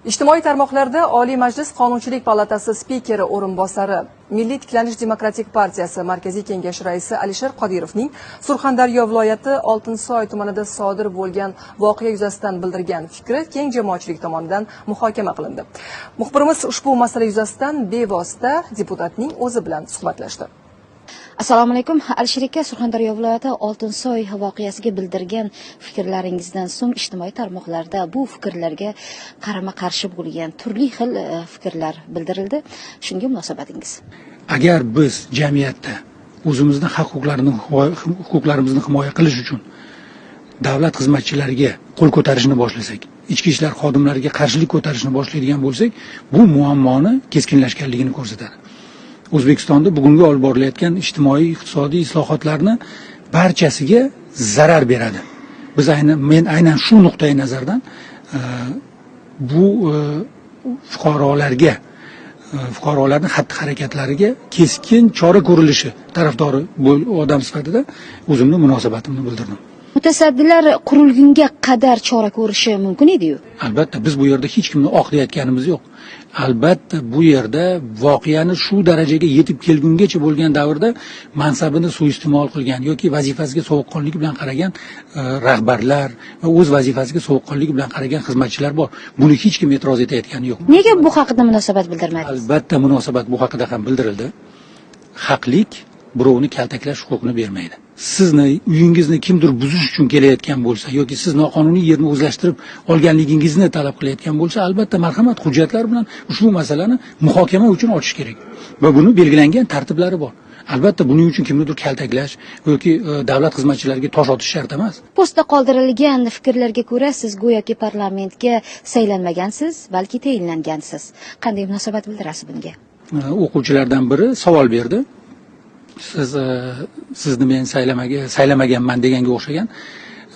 Ijtimoiy tarmoqlarda Oliy Majlis Qonunchilik palatasi spikeri o'rinbosari, Milliy tiklanish demokratik partiyasi Markaziy kengash raisi Alisher Qodirovning Surxondaryo viloyati Oltinsoy tumanida sodir bo'lgan voqea yuzasidan bildirgan fikri keng jamoatchilik tomonidan muhokama qilindi. Muxbirimiz ushbu masala yuzasidan bevosita deputatning o'zi bilan suhbatlashdi. Assalomu alaykum. Alisher aka, Surxondaryo viloyati Oltinsoy voqeasiga bildirgan fikrlaringizdan so'ng ijtimoiy tarmoqlarda bu fikrlarga qarama-qarshi bo'lgan turli xil fikrlar bildirildi. Shunga munosabatingiz? Agar biz jamiyatda o'zimizning huquqlarimizni himoya qilish uchun davlat xizmatchilariga qo'l ko'tarishni boshlasak, ichki ishlar xodimlariga qarshilik ko'tarishni boshlaydigan bo'lsak, bu muammoni keskinlashganligini ko'rsatadi. O'zbekistonda bugungi olib borilayotgan ijtimoiy iqtisodiy islohotlarni barchasiga zarar beradi. Biz men aynan shu nuqtai nazardan bu fuqarolarning xatti-harakatlariga keskin chora ko'rilishi tarafdori odam sifatida o'zimning munosabatimni bildirdim. Mutasaddilar qurilgunga qadar chora ko'rishi mumkin edi-yu. Albatta biz bu yerda hech kimni oqlayotganimiz yo'q. Albatta bu yerda voqeani shu darajaga yetib kelgungacha bo'lgan davrda mansabini suiiste'mol qilgan yoki vazifasiga sovuqqonlik bilan qaragan rahbarlar va o'z vazifasiga sovuqqonlik bilan qaragan xizmatchilar bor. Buni hech kim e'tiroz etayotgani yo'q. Nega bu haqida munosabat bildirmadingiz? Albatta munosabat bu haqida ham bildirildi. Haqlik birovni kaltaklash huquqini bermaydi. Sizni uyingizni kimdir buzish uchun kelayotgan bo'lsa yoki siz noqonuniy yerni o'zlashtirib olganligingizni talab qilayotgan bo'lsa, albatta marhamat hujjatlar bilan ushbu masalani muhokama uchun ochish kerak. Va buni belgilangan tartiblari bor. Albatta buning uchun kimnidir kaltaklash yoki davlat xizmatchilariga tosh otish shart emas. Postda qoldirilgan fikrlarga ko'ra siz go'yoki parlamentga saylanmagansiz, balki tayinlangansiz. Qanday munosabat bildirasiz bunga? O'quvchilardan biri savol berdi. Sizni men saylamaganman deganga o'xshagan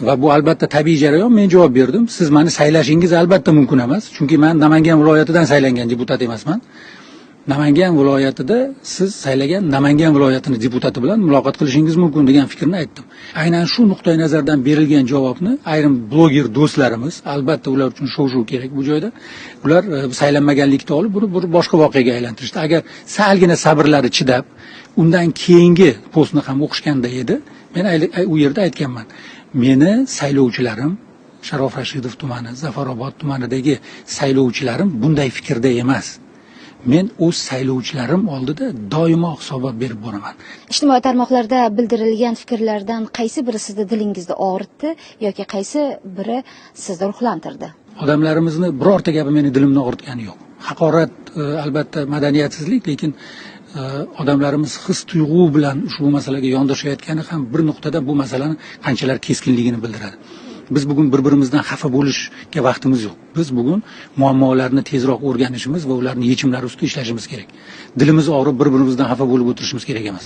va bu albatta tabiiy jarayon. Men javob berdim. Siz meni saylashingiz albatta mumkin emas, chunki men Namangan viloyatidan saylangan deputat emasman. Namangan viloyatida siz saylagan Namangan viloyatini deputati bilan muloqot qilishingiz mumkin degan fikrni aytdim. Aynan shu nuqtai nazardan berilgan javobni ayrim bloger do'stlarimiz, albatta ular uchun shov-shuv kerak bu joyda, ular saylanmaganlikda olib buni boshqa voqeaga aylantirishdi. Agar salgina sabrlari chidab undan keyingi postni ham o'qishganda edi, men u yerda aytganman. Meni saylovchilarim Sharof Rashidov tumani, Zafarobod tumanidagi saylovchilarim bunday fikrda emas. Men o'z saylovchilarim oldida doimo hisobot berib boraman. Ijtimoiy tarmoqlarda bildirilgan fikrlardan qaysi biri sizni dilingizda og'ritdi yoki qaysi biri sizni ruhlantirdi? Odamlarimizni birorta gapi meni dilimni og'ritgani yo'q. Haqorat albatta madaniyatsizlik, lekin odamlarimiz his-tuyg'u bilan ushbu masalaga yondashayotgani ham bir nuqtada bu masalani qanchalar keskinligini bildiradi. Biz bugun bir-birimizdan xafa bo'lishga vaqtimiz yo'q. Biz bugun muammolarni tezroq o'rganishimiz va ularning yechimlari ustida ishlashimiz kerak. Dilimiz og'rib bir-birimizdan xafa bo'lib o'tirishimiz kerak emas.